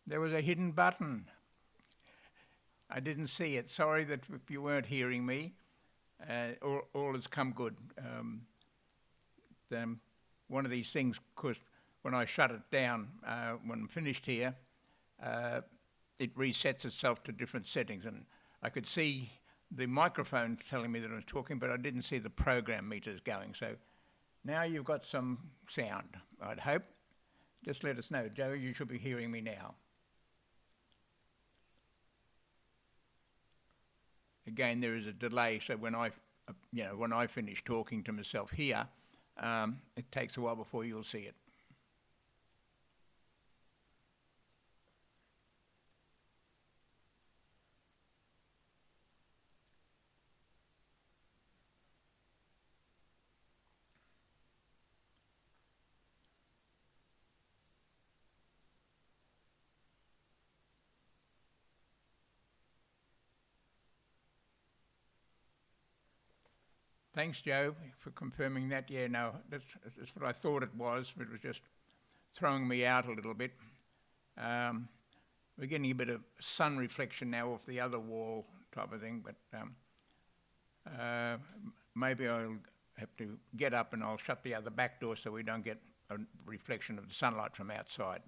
There was a hidden button. I didn't see it. Sorry that if you weren't hearing me. All has come good. One of these things, of course, when I shut it down, when I'm finished here, it resets itself to different settings. And I could see the microphone telling me that I was talking, but I didn't see the program meters going. So now you've got some sound, I'd hope. Just let us know. Joe, you should be hearing me now. Again, there is a delay, so when I finish talking to myself here, it takes a while before you'll see it. Thanks, Joe, for confirming that. Yeah, no, that's what I thought it was. It was just throwing me out a little bit. We're getting a bit of sun reflection now off the other wall type of thing, but maybe I'll have to get up and I'll shut the other back door so we don't get a reflection of the sunlight from outside.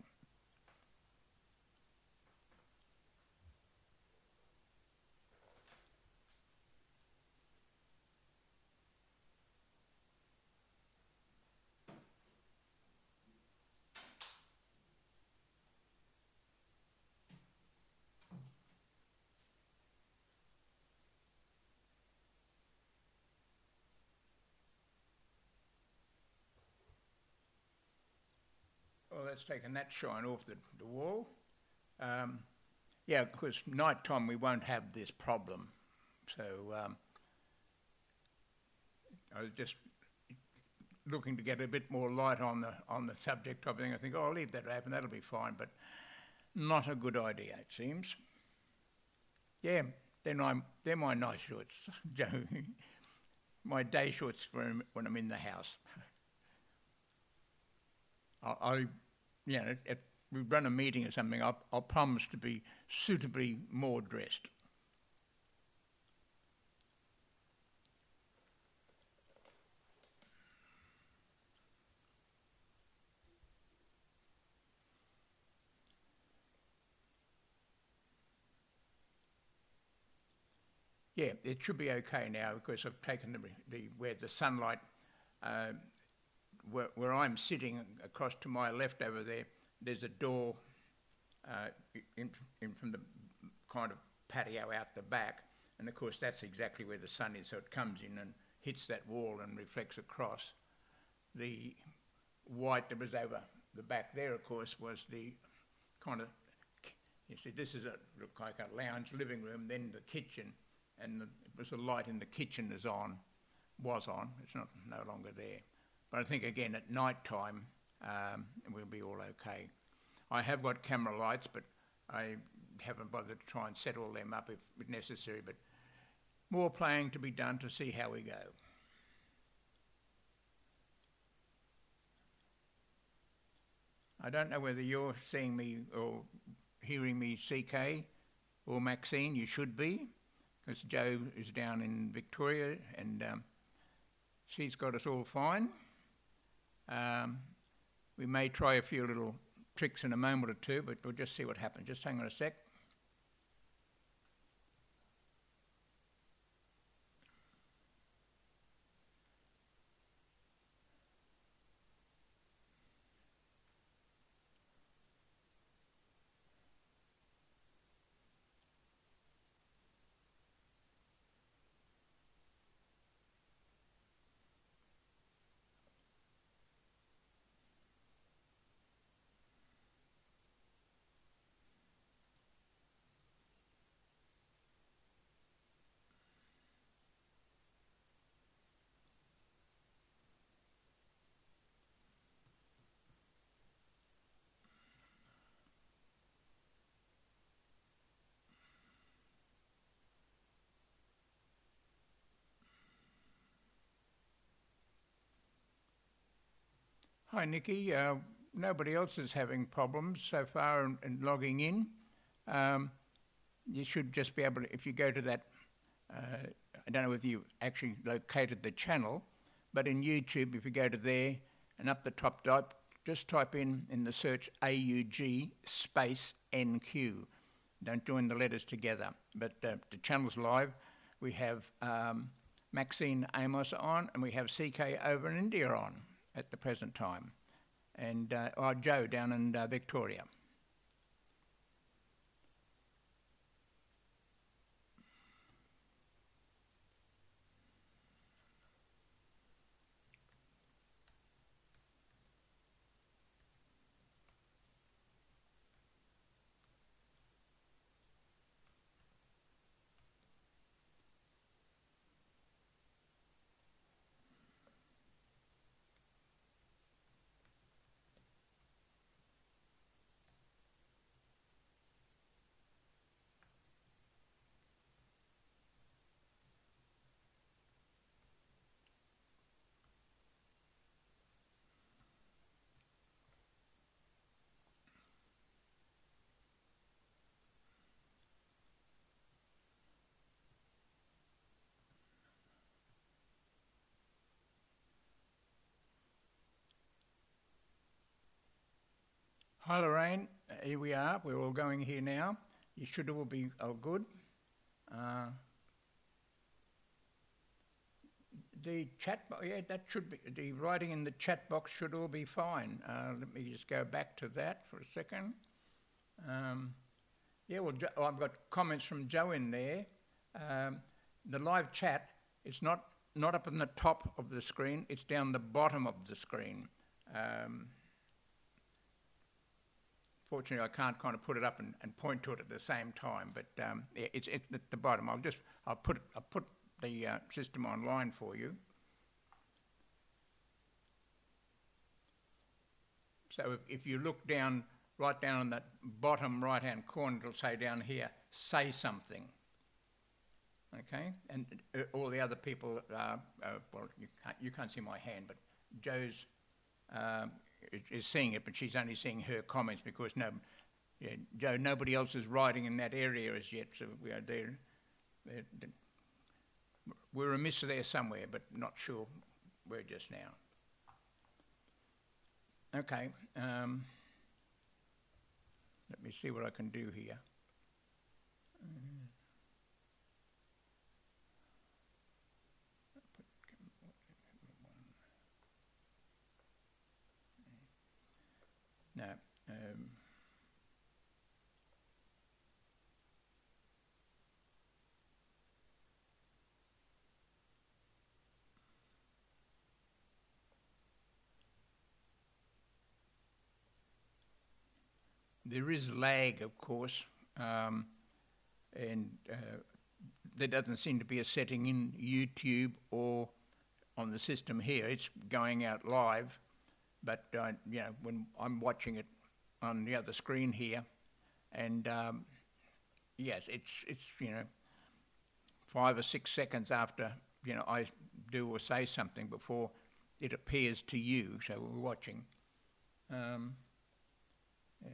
Well, that's taken that shine off the wall. Yeah, because night time we won't have this problem. So I was just looking to get a bit more light on the subject type of thing. I think, oh, I'll leave that open, that'll be fine, but not a good idea, it seems. Yeah, they're my nice shorts, Joe. My day shorts for when I'm in the house. If we run a meeting or something, I'll promise to be suitably more dressed. Yeah, it should be okay now because I've taken where the sunlight, where I'm sitting across to my left over there, there's a door in from the kind of patio out the back, and of course that's exactly where the sun is, so it comes in and hits that wall and reflects across. The white that was over the back there, of course, was the kind of, you see, this is look like a lounge living room, then the kitchen, and it was the light in the kitchen was on. It's no longer there. But I think again at night time we'll be all okay. I have got camera lights, but I haven't bothered to try and set all them up if necessary. But more playing to be done to see how we go. I don't know whether you're seeing me or hearing me, CK or Maxine. You should be, because Joe is down in Victoria and she's got us all fine. We may try a few little tricks in a moment or two, but we'll just see what happens. Just hang on a sec. Hi, Nikki. nobody else is having problems so far in logging in, you should just be able to, if you go to that, I don't know if you actually located the channel, but in YouTube, if you go to there and up the top, just type in the search AUG space NQ. Don't join the letters together. But the channel's live. We have Maxine Amos on, and we have CK over in India on at the present time, and Joe down in Victoria. Hi Lorraine, here we are. We're all going here now. You should all be all good. The chat, yeah, that should be, the writing in the chat box should all be fine. Let me just go back to that for a second. Yeah, well, I've got comments from Joe in there. The live chat is not up in the top of the screen, it's down the bottom of the screen. Fortunately, I can't kind of put it up and point to it at the same time, but yeah, it's at the bottom. I'll put the system online for you. So if you look down, right down on that bottom right-hand corner, it'll say down here, say something. Okay, and all the other people, well, you can't see my hand, but Joe's is seeing it, but she's only seeing her comments because Joe, nobody else is writing in that area as yet, so we are there. We're amiss there somewhere, but not sure where just now. Okay, let me see what I can do here. No. There is lag, of course, and there doesn't seem to be a setting in YouTube or on the system here. It's going out live, but you know, when I'm watching it on the other screen here, and yes, it's you know, 5 or 6 seconds after I do or say something before it appears to you. So we're watching.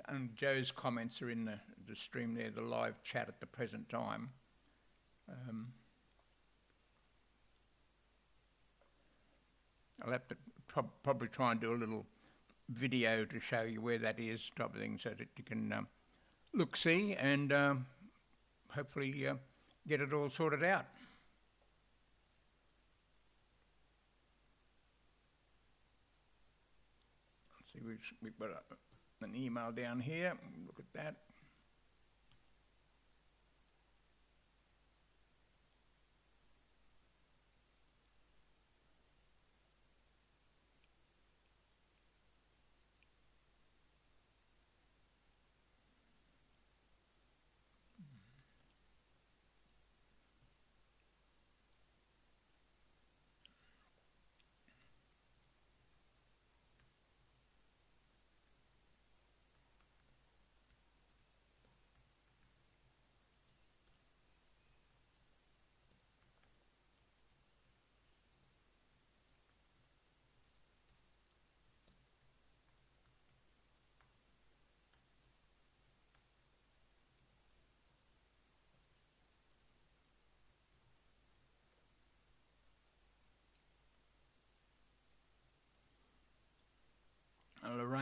And Joe's comments are in the stream there, the live chat at the present time. I'll have to probably try and do a little video to show you where that is, type of thing, so that you can look, see, and hopefully get it all sorted out. Let's see, we've got an email down here. Look at that.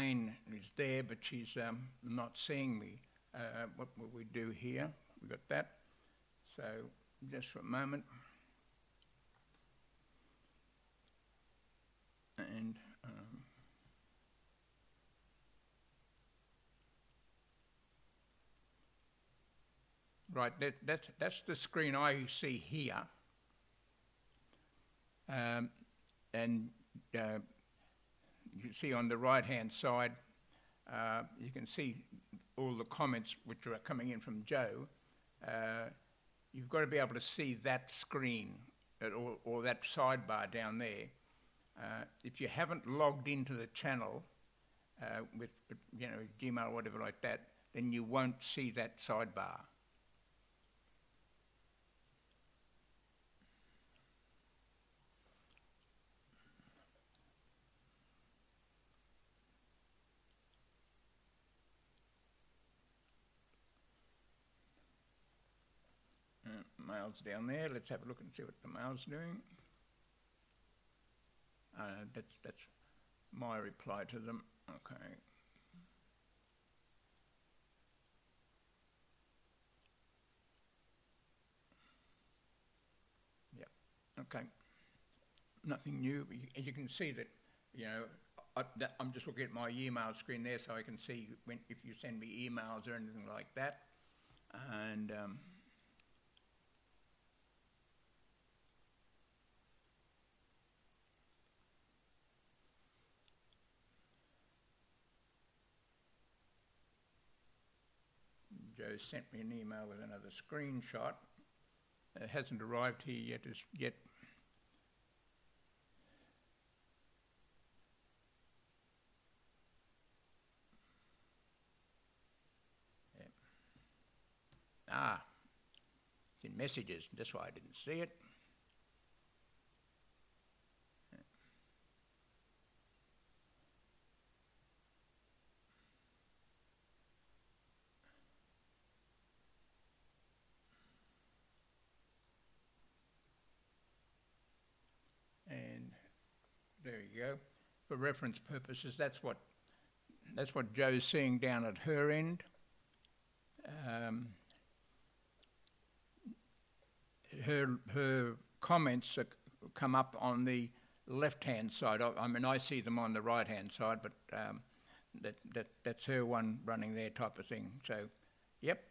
Elaine is there, but she's not seeing me. What will we do here? We got that. So just for a moment. And right, that's the screen I see here. And you see on the right-hand side, you can see all the comments which are coming in from Joe. You've got to be able to see that screen or that sidebar down there. If you haven't logged into the channel with Gmail or whatever like that, then you won't see that sidebar. Mail's down there. Let's have a look and see what the mail's doing. That's my reply to them. Okay. Yeah. Okay. Nothing new. As you can see that, I'm just looking at my email screen there, so I can see if you send me emails or anything like that, and. Joe sent me an email with another screenshot. It hasn't arrived here yet as yet. Yeah. Ah, it's in messages. That's why I didn't see it. And there you go. For reference purposes, that's what Joe's seeing down at her end. Her comments come up on the left-hand side. I mean, I see them on the right-hand side, but that's her one running there, type of thing. So, yep,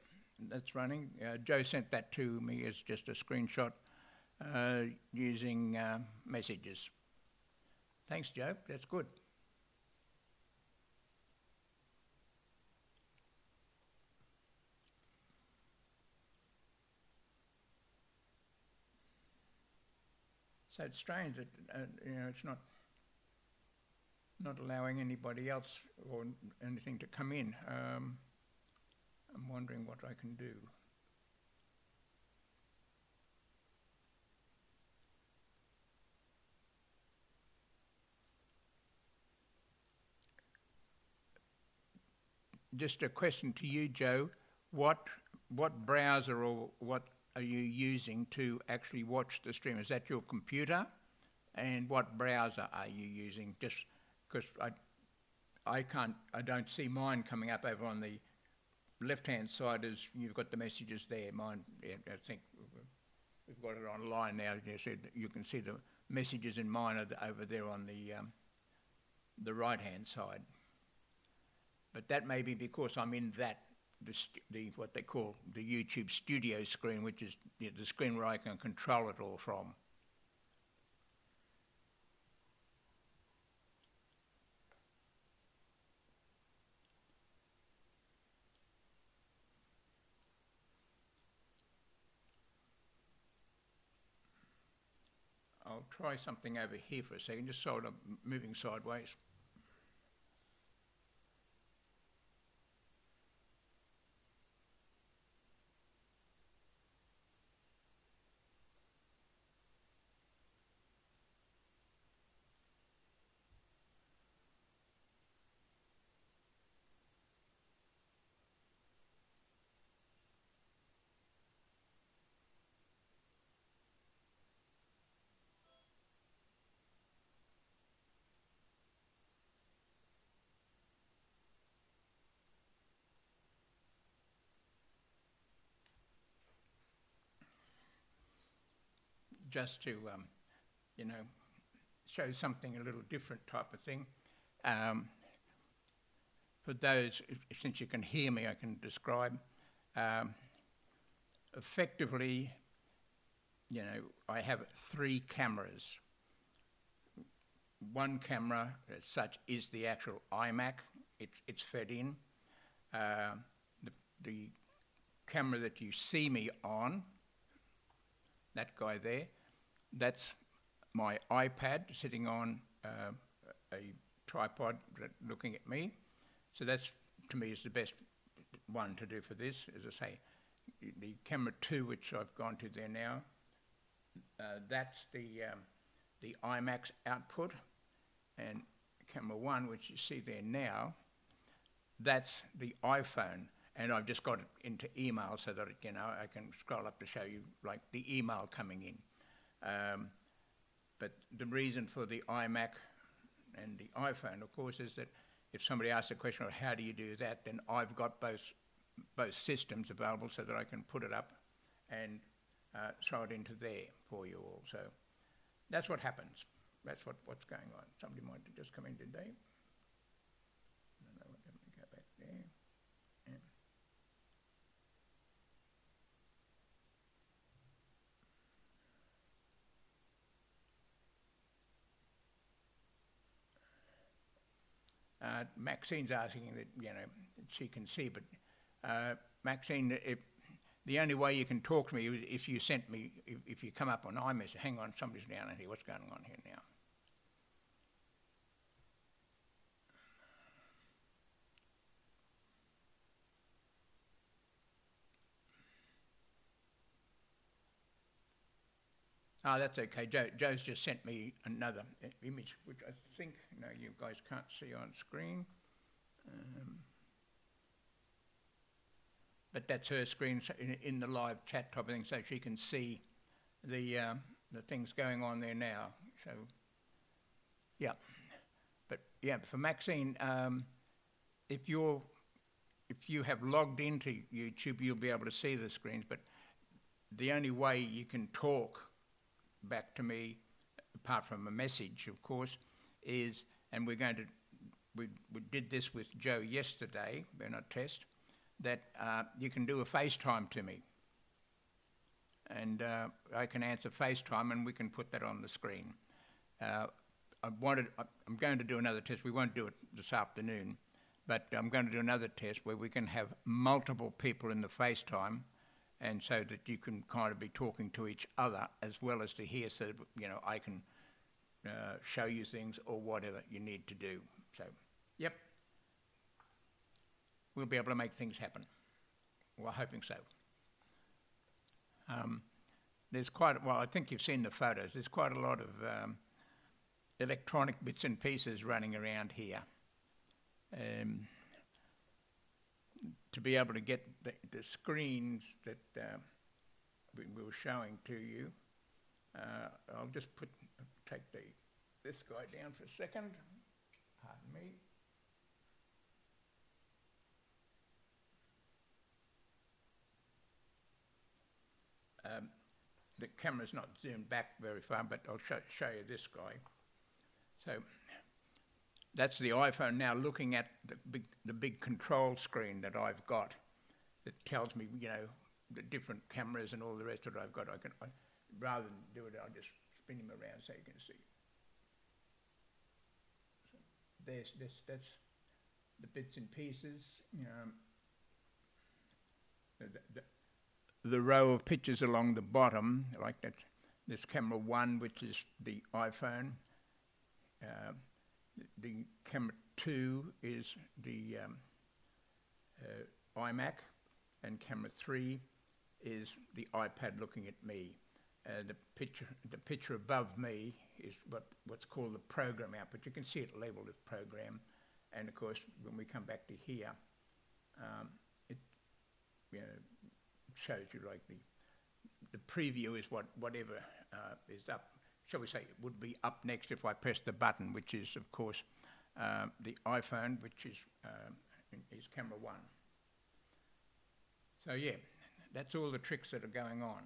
that's running. Joe sent that to me as just a screenshot using messages. Thanks, Joe. That's good. So it's strange that it's not allowing anybody else or anything to come in. I'm wondering what I can do. Just a question to you, Joe. What browser or what are you using to actually watch the stream? Is that your computer? And what browser are you using? Just because I don't see mine coming up over on the left-hand side as you've got the messages there. Mine, yeah, I think we've got it online now. You can see the messages in mine over there on the right-hand side. But that may be because I'm in what they call the YouTube studio screen, which is the screen where I can control it all from. I'll try something over here for a second, just so I'm moving sideways. just to, you know, show something a little different type of thing. For those, since you can hear me, I can describe. Effectively, you know, I have 3 cameras. One camera, as such, is the actual iMac. It's fed in. The camera that you see me on, that guy there, that's my iPad sitting on a tripod looking at me. So that's, to me, is the best one to do for this. As I say, the camera 2, which I've gone to there now, that's the iMac's output, and camera 1, which you see there now, that's the iPhone. And I've just got it into email so that, you know, I can scroll up to show you, like, the email coming in. But the reason for the iMac and the iPhone, of course, is that if somebody asks a question, or how do you do that, then I've got both systems available so that I can put it up and throw it into there for you all. So that's what happens. That's what's going on. Somebody might have just come in, did they? I don't know, let me go back there. Maxine's asking that, you know, she can see, but Maxine, the only way you can talk to me is if you sent me, if you come up on iMessage. Hang on, somebody's down here. What's going on here now? Oh, that's okay. Joe's just sent me another image, which I think, no, you guys can't see on screen. But that's her screen in the live chat type of thing, so she can see the things going on there now. So, yeah. But yeah, for Maxine, if you have logged into YouTube, you'll be able to see the screens. But the only way you can talk back to me, apart from a message, of course, is, and we did this with Joe yesterday in our test, that you can do a FaceTime to me, and I can answer FaceTime, and we can put that on the screen. I'm going to do another test. We won't do it this afternoon, but I'm going to do another test where we can have multiple people in the FaceTime, and so that you can kind of be talking to each other as well as to hear, so that, you know, I can show you things or whatever you need to do. So, yep, we'll be able to make things happen. We're hoping so. There's well, I think you've seen the photos. There's quite a lot of electronic bits and pieces running around here. To be able to get the screens that we were showing to you, I'll just take this guy down for a second. Pardon me. The camera's not zoomed back very far, but I'll show you this guy. So that's the iPhone now looking at the big control screen that I've got that tells me, you know, the different cameras and all the rest of it I've got. Rather than do it, I'll just spin him around so you can see. So that's the bits and pieces. The row of pictures along the bottom, like that. This camera 1, which is the iPhone. The camera 2 is the iMac, and camera 3 is the iPad looking at me. The picture above me is what's called the program output. You can see it labelled as program, and of course when we come back to here, it shows you like the preview is whatever is up. Shall we say it would be up next if I press the button, which is of course the iPhone, which is camera 1. So yeah, that's all the tricks that are going on.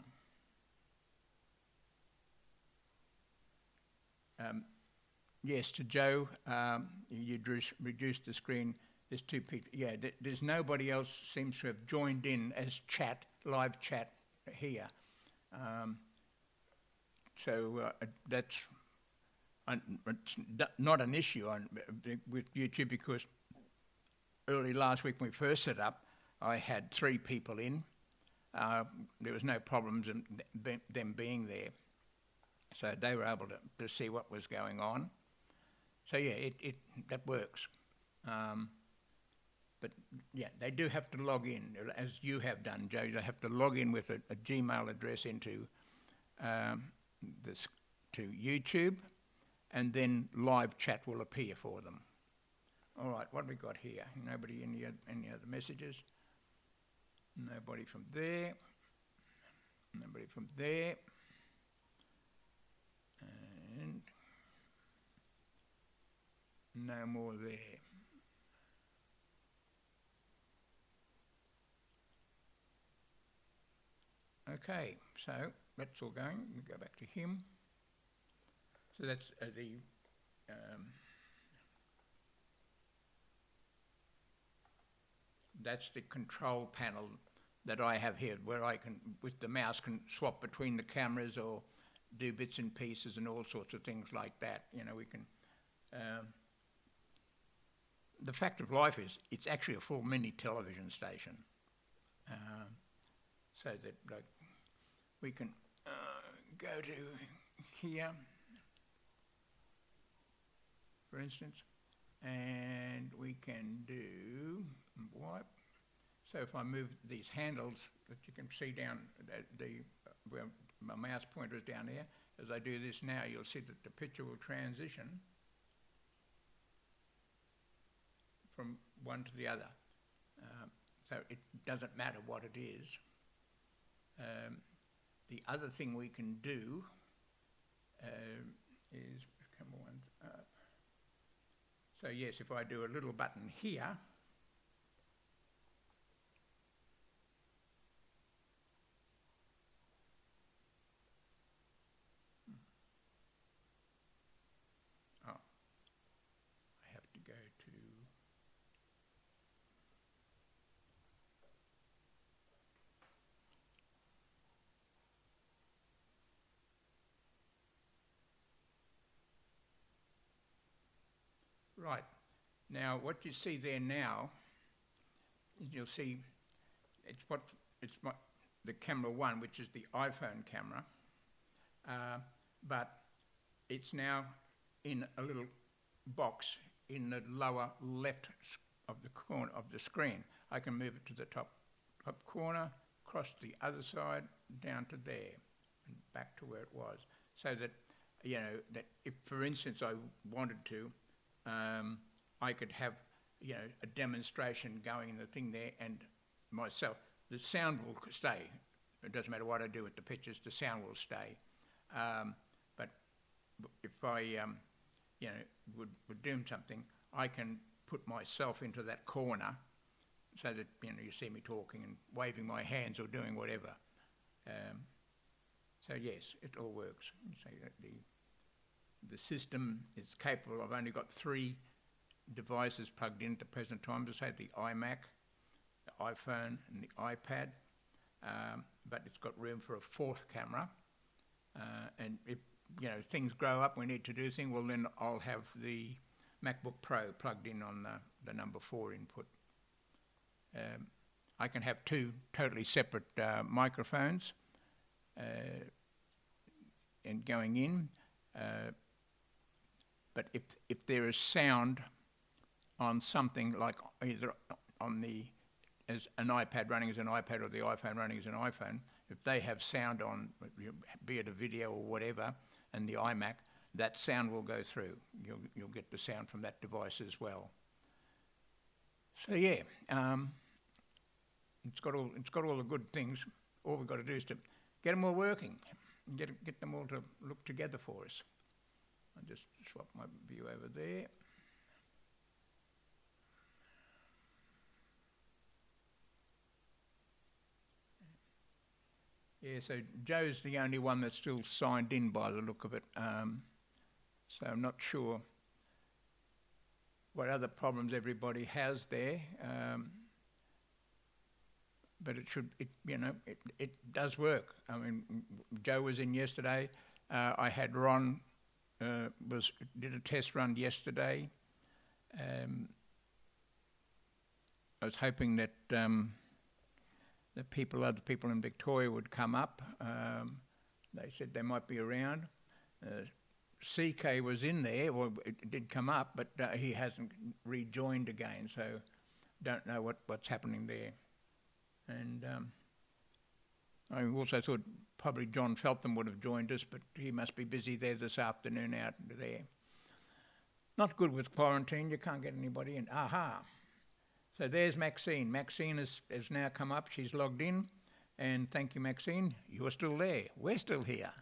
Yes, to Joe, you reduced the screen. There's two people. Yeah, there's nobody else seems to have joined in as chat, live chat here. So that's it's not an issue with YouTube, because early last week when we first set up, I had 3 people in. There was no problems in them being there. So they were able to see what was going on. So yeah, that works. But yeah, they do have to log in, as you have done, Joe. They have to log in with a Gmail address into to YouTube, and then live chat will appear for them. All right, what have we got here? Nobody, any other messages? Nobody from there. Nobody from there. And no more there. Okay, so that's all going. We go back to him. So that's the control panel that I have here, where I can, with the mouse, can swap between the cameras or do bits and pieces and all sorts of things like that. You know, we can. The fact of life is, it's actually a full mini television station. So that, like, we can go to here, for instance, and we can do wipe. So if I move these handles that you can see down where my mouse pointer is down there, as I do this now, you'll see that the picture will transition from one to the other. So it doesn't matter what it is. The other thing we can do is, come on up. So yes, if I do a little button here, I have to go to, right. Now, what you see there now, you'll see it's the camera 1, which is the iPhone camera, but it's now in a little box in the lower left of the corner of the screen. I can move it to the top corner, across the other side, down to there, and back to where it was. So that, you know, that if, for instance, I wanted to, I could have, you know, a demonstration going in the thing there, and myself, the sound will stay. It doesn't matter what I do with the pictures, the sound will stay. But if I, you know, would do something, I can put myself into that corner so that, you know, you see me talking and waving my hands or doing whatever. So yes, it all works. So the system is capable. I've only got 3 devices plugged in at the present time, to say the iMac, the iPhone and the iPad, but it's got room for a 4th camera, and if, you know, things grow up, we need to do things, well then I'll have the MacBook Pro plugged in on the number 4 input. I can have 2 totally separate microphones and going in, but if there is sound on something, like either on as an iPad running as an iPad or the iPhone running as an iPhone, if they have sound on, be it a video or whatever, and the iMac, that sound will go through. You'll get the sound from that device as well. So yeah, it's got all the good things. All we've got to do is to get them all working, and get them all to look together for us. I'll just swap my view over there. Yeah, so Joe's the only one that's still signed in by the look of it. So I'm not sure what other problems everybody has there, but it does work. I mean, Joe was in yesterday. I had Ron did a test run yesterday. I was hoping that other people in Victoria would come up. They said they might be around. CK was in there, or it did come up, but he hasn't rejoined again, so don't know what's happening there. And I also thought probably John Feltham would have joined us, but he must be busy there this afternoon out there. Not good with quarantine, you can't get anybody in. Aha! So there's Maxine. Maxine has now come up, she's logged in, and thank you, Maxine, you're still there. We're still here.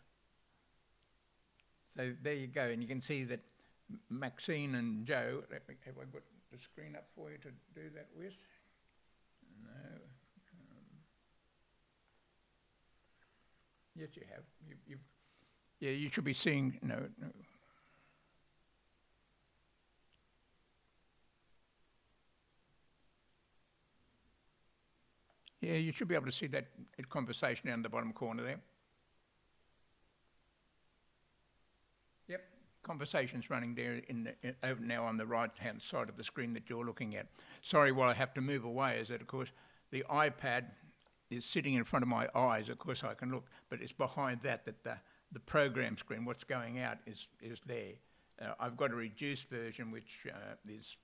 So there you go, and you can see that Maxine and Joe, have I got the screen up for you to do that with? No. Yes, you have. Yeah, you should be seeing, no. Yeah, you should be able to see that conversation down the bottom corner there. Yep, conversation's running there over now on the right-hand side of the screen that you're looking at. Sorry, what I have to move away is that, of course, the iPad is sitting in front of my eyes. Of course, I can look, but it's behind that the program screen, what's going out, is there. I've got a reduced version, which is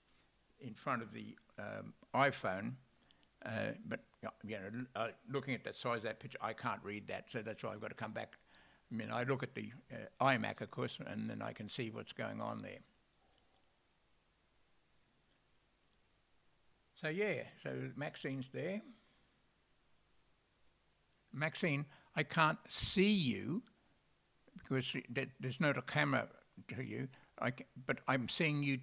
in front of the iPhone, but looking at the size of that picture, I can't read that, so that's why I've got to come back. I mean, I look at the iMac, of course, and then I can see what's going on there. So yeah, so Maxine's there. Maxine, I can't see you because there's not a camera to you, but I'm seeing you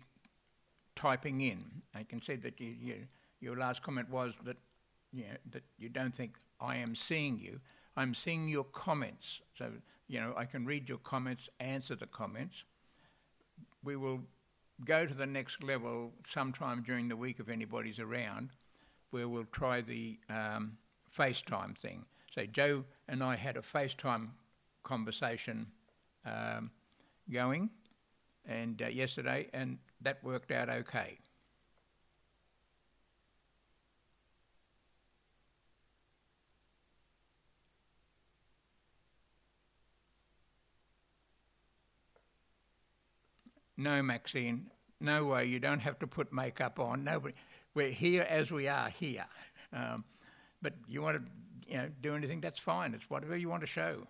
typing in. I can see that your last comment was that that you don't think I am seeing you. I'm seeing your comments. So, I can read your comments, answer the comments. We will go to the next level sometime during the week if anybody's around, where we'll try the FaceTime thing. So Joe and I had a FaceTime conversation going and yesterday, and that worked out okay. No, Maxine, no way. You don't have to put makeup on. Nobody. We're here as we are here. But you want to, do anything? That's fine. It's whatever you want to show.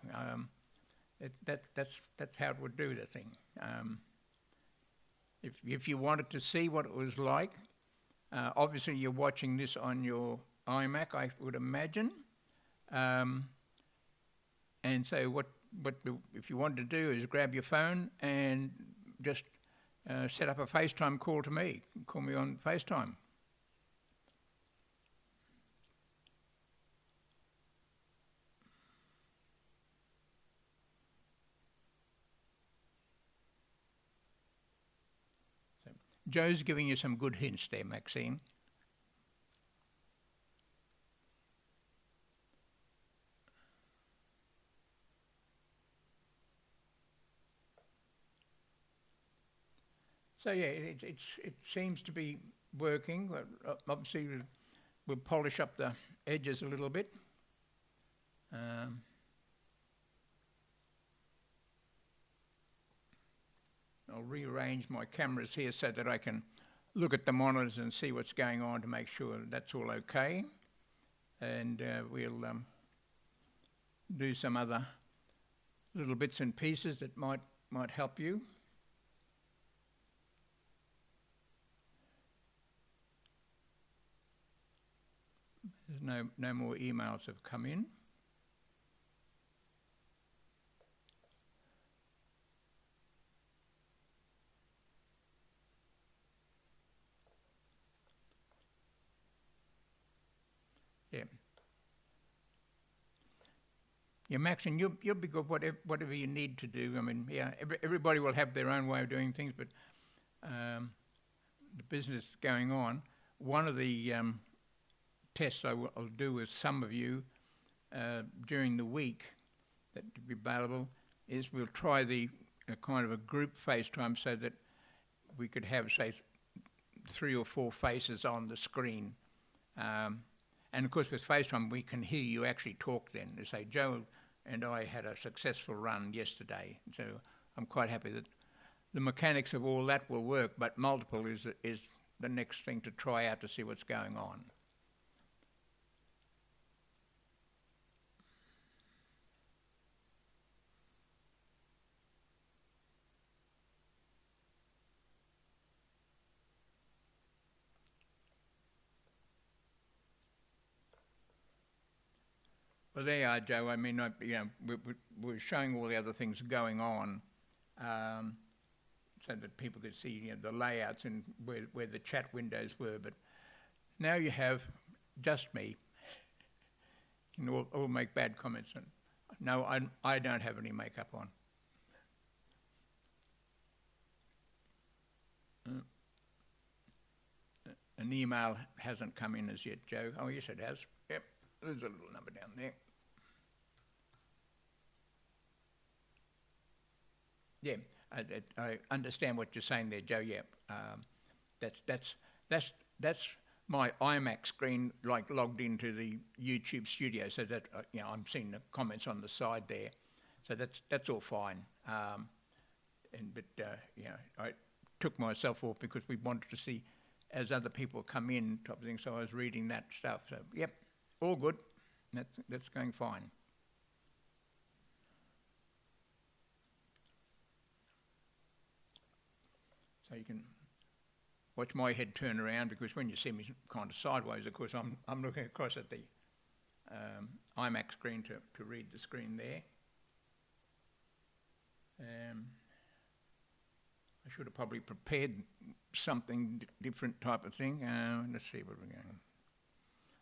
That's how it would do the thing. If you wanted to see what it was like, obviously you're watching this on your iMac, I would imagine. And so if you wanted to do is grab your phone and just set up a FaceTime call to me. Call me on FaceTime. So Joe's giving you some good hints there, Maxine. So yeah, it seems to be working. Obviously, we'll polish up the edges a little bit. I'll rearrange my cameras here so that I can look at the monitors and see what's going on to make sure that's all okay. And we'll do some other little bits and pieces that might help you. There's no more emails have come in. Yeah. Yeah, Max, and you'll be good whatever you need to do. I mean, yeah, everybody will have their own way of doing things, but the business going on. One of the tests I'll do with some of you during the week that will be available is we'll try the kind of a group FaceTime so that we could have, say, 3 or 4 faces on the screen. And of course with FaceTime we can hear you actually talk then. They say, Joe and I had a successful run yesterday. So I'm quite happy that the mechanics of all that will work, but multiple is the next thing to try out to see what's going on. Well, there you are, Joe. I mean, we're showing all the other things going on, so that people could see the layouts and where the chat windows were. But now you have just me. You can all make bad comments. And no, I don't have any makeup on. An email hasn't come in as yet, Joe. Oh, yes, it has. Yep, there's a little number down there. Yeah, I understand what you're saying there, Joe. Yeah, that's my iMac screen, like logged into the YouTube studio, so that I'm seeing the comments on the side there. So that's all fine. But I took myself off because we wanted to see as other people come in, type of thing. So I was reading that stuff. So yep, all good. That's going fine. So you can watch my head turn around, because when you see me kind of sideways, of course, I'm looking across at the iMac screen to read the screen there. I should have probably prepared something different type of thing. Let's see what we're going.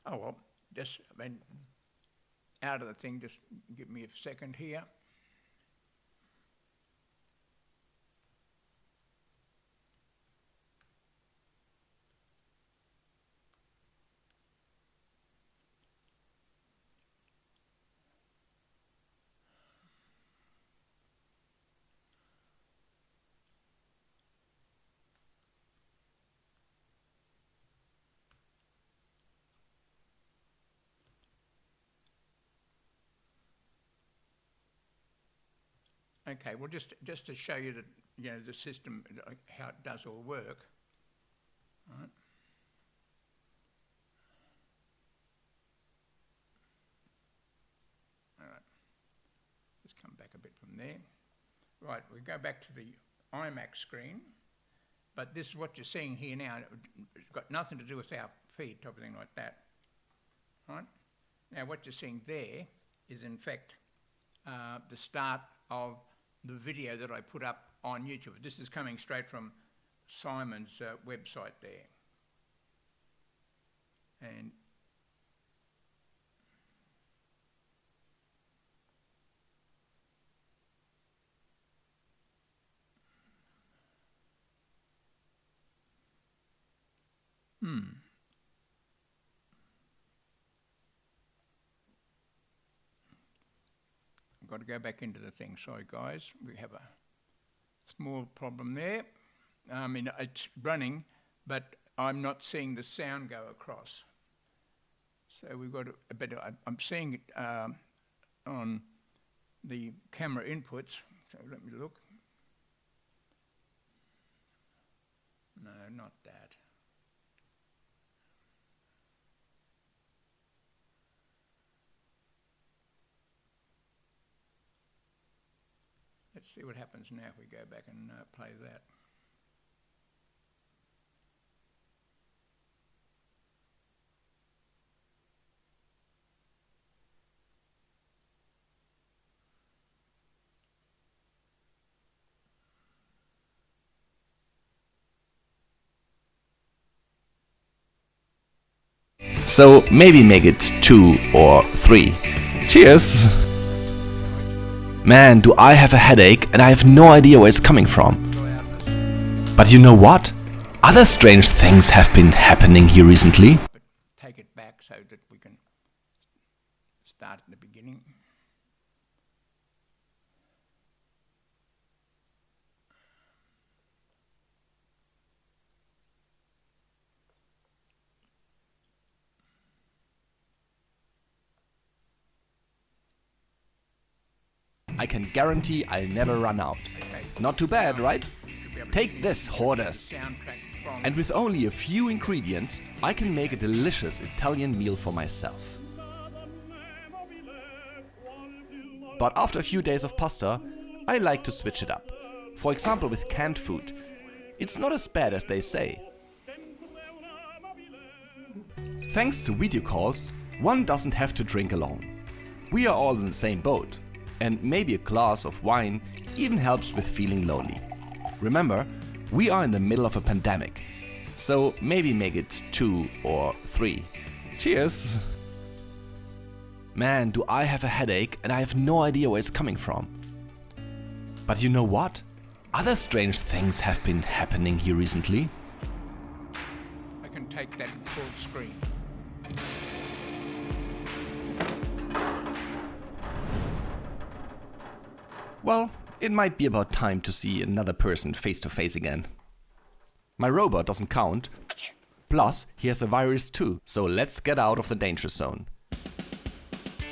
Oh well, just out of the thing. Just give me a second here. Okay, well, just to show you that the system, how it does all work. All right. All right. Just come back a bit from there. Right, we go back to the iMac screen, but this is what you're seeing here now. It's got nothing to do with our feed, type of thing like that. Right. Now, what you're seeing there is, in fact, the start of the video that I put up on YouTube. This is coming straight from Simon's website there. And I've got to go back into the thing. Sorry, guys. We have a small problem there. I mean, it's running, but I'm not seeing the sound go across. So we've got a better. I'm seeing it on the camera inputs. So let me look. No, not that. Let's see what happens now if we go back and play that. So maybe make it 2 or 3. Cheers! Man, do I have a headache and I have no idea where it's coming from. But you know what? Other strange things have been happening here recently. But take it back so that we can start at the beginning. I can guarantee I'll never run out. Okay. Not too bad, right? Should be able to Take use this, hoarders. soundtrack from And with only a few ingredients, I can make a delicious Italian meal for myself. But after a few days of pasta, I like to switch it up. For example, with canned food. It's not as bad as they say. Thanks to video calls, one doesn't have to drink alone. We are all in the same boat. And maybe a glass of wine even helps with feeling lonely. Remember, we are in the middle of a pandemic. So maybe make it 2 or 3. Cheers! Man, do I have a headache and I have no idea where it's coming from. But you know what? Other strange things have been happening here recently. I can take that full screen. Well, it might be about time to see another person face to face again. My robot doesn't count. Plus, he has a virus too, so let's get out of the danger zone.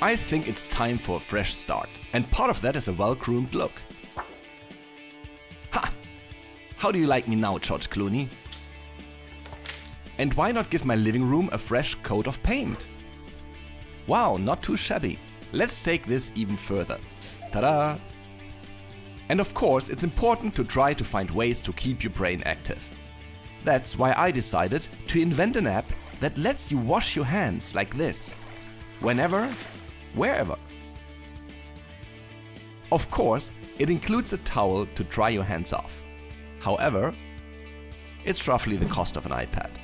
I think it's time for a fresh start, and part of that is a well-groomed look. Ha! How do you like me now, George Clooney? And why not give my living room a fresh coat of paint? Wow, not too shabby. Let's take this even further. Ta-da! And of course, it's important to try to find ways to keep your brain active. That's why I decided to invent an app that lets you wash your hands like this. Whenever, wherever. Of course, it includes a towel to dry your hands off. However, it's roughly the cost of an iPad.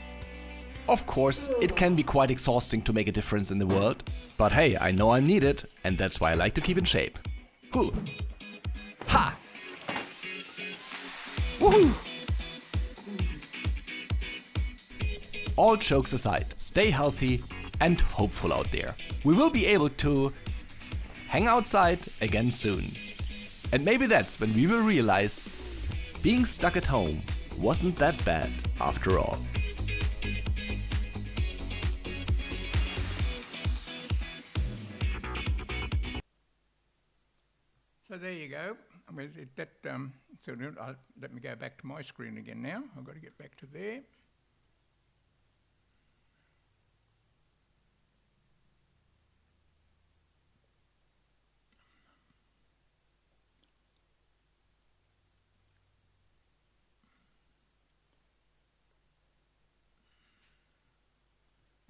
Of course, it can be quite exhausting to make a difference in the world, but hey, I know I'm needed, and that's why I like to keep in shape. Cool. Ha! Woohoo! All jokes aside, stay healthy and hopeful out there. We will be able to hang outside again soon. And maybe that's when we will realize being stuck at home wasn't that bad after all. So there you go. I mean, let me go back to my screen again now. I've got to get back to there.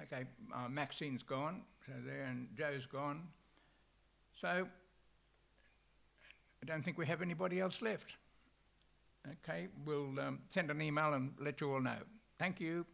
Okay, Maxine's gone, so there, and Joe's gone. So I don't think we have anybody else left. Okay, we'll send an email and let you all know. Thank you.